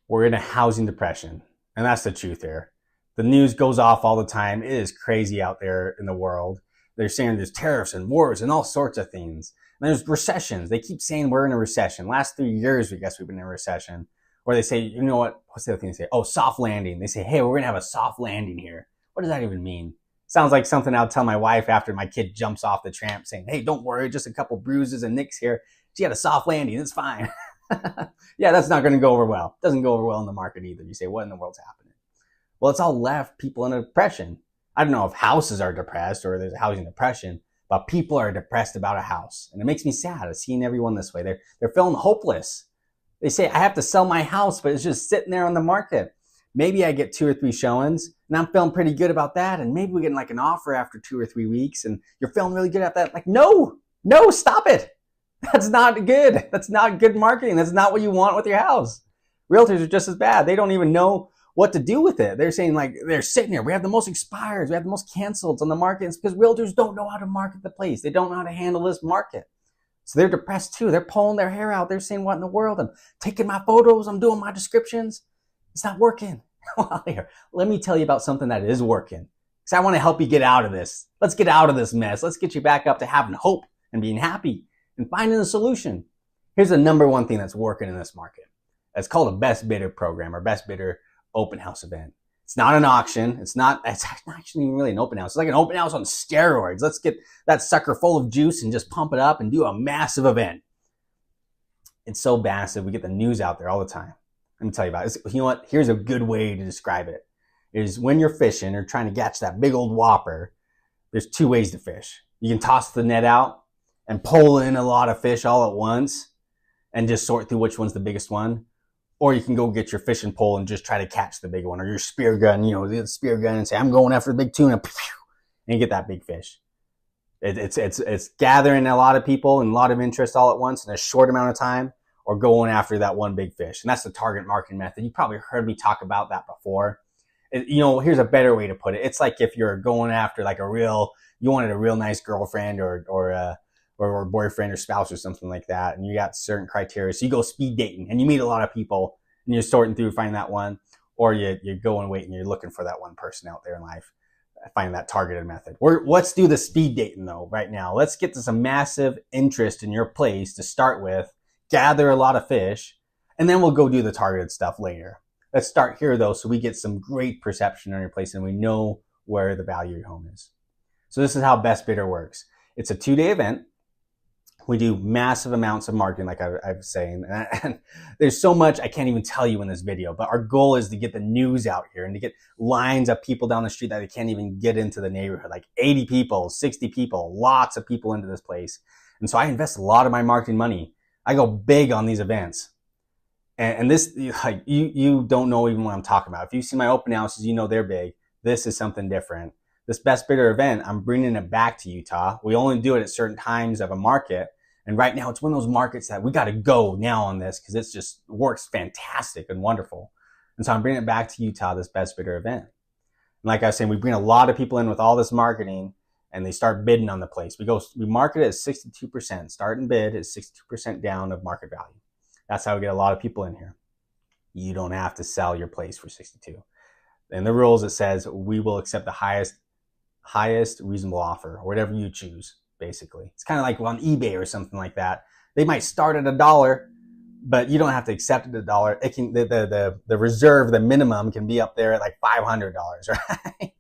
We're in a housing depression. And that's the truth here. The news goes off all the time. It is crazy out there in the world. They're saying there's tariffs and wars and all sorts of things. And there's recessions. They keep saying we're in a recession. Last 3 years, we guess we've been in a recession. Or they say, you know what? What's the other thing they say? Oh, soft landing. They say, hey, we're going to have a soft landing here. What does that even mean? Sounds like something I'll tell my wife after my kid jumps off the tramp saying, hey, don't worry, just a couple bruises and nicks here. She had a soft landing. It's fine. Yeah, that's not going to go over well. Doesn't go over well in the market either. You say, what in the world's happening? Well, it's all left people in a depression. I don't know if houses are depressed or there's a housing depression, but people are depressed about a house. And it makes me sad. I've seen everyone this way. They're feeling hopeless. They say, I have to sell my house, but it's just sitting there on the market. Maybe I get 2 or 3 showings and I'm feeling pretty good about that. And maybe we get like an offer after 2 or 3 weeks and you're feeling really good at that. Like, no, stop it. That's not good. That's not good marketing. That's not what you want with your house. Realtors are just as bad. They don't even know what to do with it. They're saying like, they're sitting here. We have the most expires. We have the most canceled on the market. It's because realtors don't know how to market the place. They don't know how to handle this market. So they're depressed too. They're pulling their hair out. They're saying, what in the world? I'm taking my photos. I'm doing my descriptions. It's not working. Well, here, let me tell you about something that is working. Because I want to help you get out of this. Let's get out of this mess. Let's get you back up to having hope and being happy and finding a solution. Here's the number one thing that's working in this market. It's called a best bidder program or best bidder open house event. It's not an auction. It's not actually even really an open house. It's like an open house on steroids. Let's get that sucker full of juice and just pump it up and do a massive event. It's so massive. We get the news out there all the time. Let me tell you about it. You know what? Here's a good way to describe it. Is when you're fishing or trying to catch that big old whopper, there's 2 ways to fish. You can toss the net out and pull in a lot of fish all at once and just sort through which one's the biggest one. Or you can go get your fishing pole and just try to catch the big one, or your spear gun, the spear gun, and say, I'm going after the big tuna, and you get that big fish. It's gathering a lot of people and a lot of interest all at once in a short amount of time, or going after that one big fish. And that's the target marketing method. You probably heard me talk about that before. Here's a better way to put it. It's like if you're going after like you wanted a real nice girlfriend or boyfriend or spouse or something like that, and you got certain criteria. So you go speed dating and you meet a lot of people and you're sorting through finding that one, or you go and wait and you're looking for that one person out there in life, finding that targeted method. Let's do the speed dating though right now. Let's get to some massive interest in your place to start with, gather a lot of fish, and then we'll go do the targeted stuff later. Let's start here though, so we get some great perception on your place and we know where the value of your home is. So this is how Best Bidder works. It's a 2-day event. We do massive amounts of marketing, like I was saying. And there's so much I can't even tell you in this video, but our goal is to get the news out here and to get lines of people down the street that they can't even get into the neighborhood, like 80 people, 60 people, lots of people into this place. And so I invest a lot of my marketing money. I go big on these events. And this, like, you don't know even what I'm talking about. If you see my open houses, they're big. This is something different. This Best Bidder event, I'm bringing it back to Utah. We only do it at certain times of a market. And right now, it's one of those markets that we got to go now on this because it just works fantastic and wonderful. And so I'm bringing it back to Utah, this Best Bidder event. And like I was saying, we bring a lot of people in with all this marketing and they start bidding on the place. We market it at 62%. Start and bid is 62% down of market value. That's how we get a lot of people in here. You don't have to sell your place for 62. In the rules, it says we will accept the highest reasonable offer, or whatever you choose, basically. It's kind of like on eBay or something like that. They might start at $1, but you don't have to accept it at $1. It can, the reserve, the minimum can be up there at like $500, right?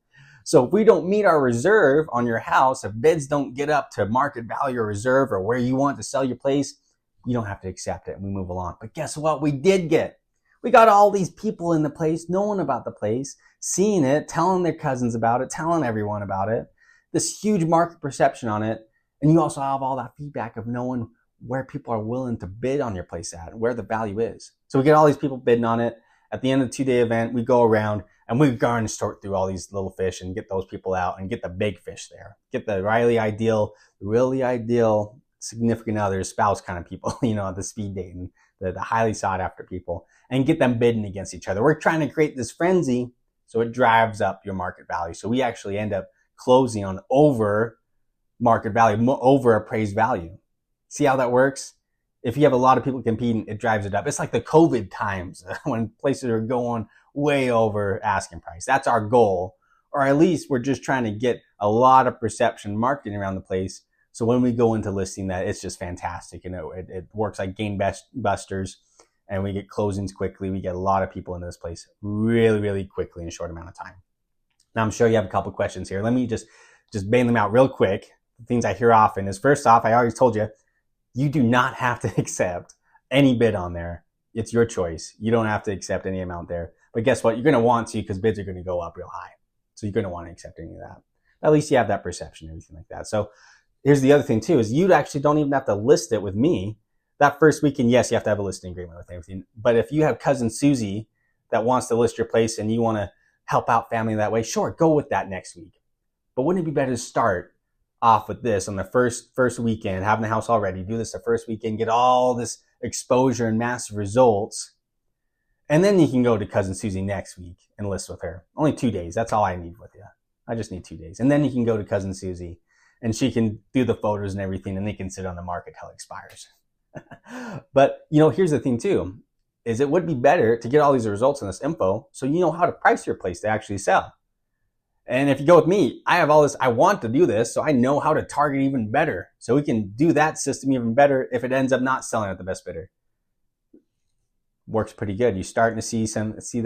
So if we don't meet our reserve on your house, if bids don't get up to market value or reserve or where you want to sell your place, you don't have to accept it and we move along. But guess what? We did get. We got all these people in the place, knowing about the place, seeing it, telling their cousins about it, telling everyone about it, this huge market perception on it. And you also have all that feedback of knowing where people are willing to bid on your place at, where the value is. So we get all these people bidding on it. At the end of the 2-day event, we go around and we go and sort through all these little fish and get those people out and get the big fish there. Get the really ideal significant other, spouse kind of people, the speed dating, the highly sought after people, and get them bidding against each other. We're trying to create this frenzy so it drives up your market value. So we actually end up closing on over market value, over appraised value. See how that works? If you have a lot of people competing, it drives it up. It's like the COVID times when places are going way over asking price. That's our goal. Or at least we're just trying to get a lot of perception marketing around the place. So when we go into listing that, it's just fantastic. And it works like game busters, and we get closings quickly. We get a lot of people into this place really, really quickly in a short amount of time. Now I'm sure you have a couple questions here. Let me just bang them out real quick. The things I hear often is, first off, I always told you, you do not have to accept any bid on there. It's your choice. You don't have to accept any amount there. But guess what? You're going to want to, because bids are going to go up real high. So you're going to want to accept any of that. At least you have that perception, everything like that. So here's the other thing too, is you actually don't even have to list it with me. That first weekend, yes, you have to have a listing agreement with everything. But if you have cousin Susie that wants to list your place and you want to help out family that way, sure, go with that next week. But wouldn't it be better to start off with this on the first weekend, having the house already, do this the first weekend, get all this exposure and massive results, and then you can go to cousin Susie next week and list with her. Only 2 days. That's all I need with you. I just need 2 days. And then you can go to cousin Susie and she can do the photos and everything, and they can sit on the market till it expires. But, here's the thing too, is it would be better to get all these results and this info so you know how to price your place to actually sell. And if you go with me, I have all this, I want to do this, so I know how to target even better. So we can do that system even better if it ends up not selling at the best bidder. Works pretty good. You're starting to see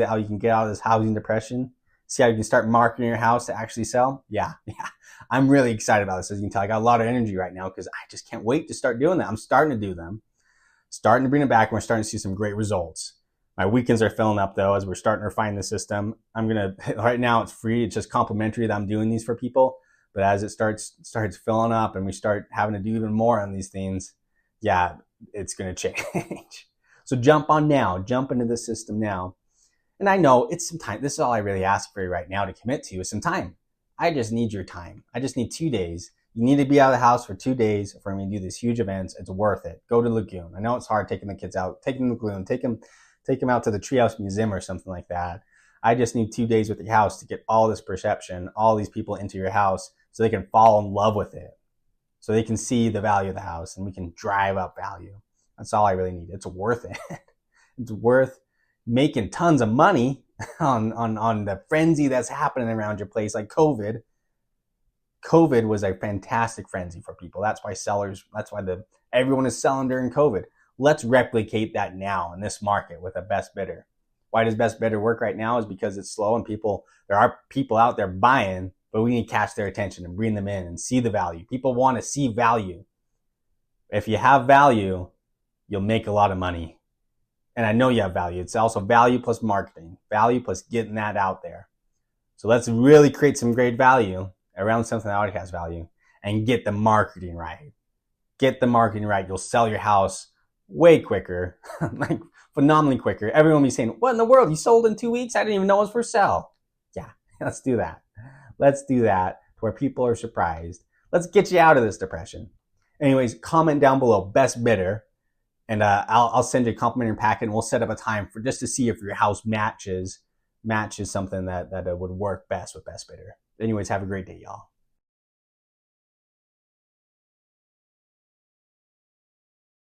how you can get out of this housing depression. See how you can start marketing your house to actually sell. Yeah. I'm really excited about this. As you can tell, I got a lot of energy right now because I just can't wait to start doing that. I'm starting to do them, starting to bring it back, and we're starting to see some great results. My weekends are filling up though, as we're starting to refine the system. Right now it's free. It's just complimentary that I'm doing these for people. But as it starts filling up and we start having to do even more on these things, yeah, it's going to change. So jump on now, jump into the system now. And I know it's some time. This is all I really ask for you right now to commit to is some time. I just need your time. I just need 2 days. You need to be out of the house for 2 days for me to do these huge events. It's worth it. Go to Lagoon. I know it's hard taking the kids out, taking them to Lagoon, take them out to the Treehouse Museum or something like that. I just need 2 days with your house to get all this perception, all these people into your house so they can fall in love with it. So they can see the value of the house and we can drive up value. That's all I really need. It's worth it. It's worth making tons of money on the frenzy that's happening around your place, like COVID. COVID was a fantastic frenzy for people. That's why everyone is selling during COVID. Let's replicate that now in this market with a best bidder. Why does best bidder work right now is because it's slow and there are people out there buying, but we need to catch their attention and bring them in and see the value. People want to see value. If you have value, you'll make a lot of money. And I know you have value. It's also value plus marketing, value plus getting that out there. So let's really create some great value around something that already has value and get the marketing right. Get the marketing right. You'll sell your house way quicker, like phenomenally quicker. Everyone will be saying, what in the world? You sold in 2 weeks? I didn't even know it was for sale. Yeah, let's do that. Let's do that to where people are surprised. Let's get you out of this depression. Anyways, comment down below, best bidder. And I'll send you a complimentary packet and we'll set up a time for just to see if your house matches something that would work best with best bidder. Anyways, have a great day, y'all.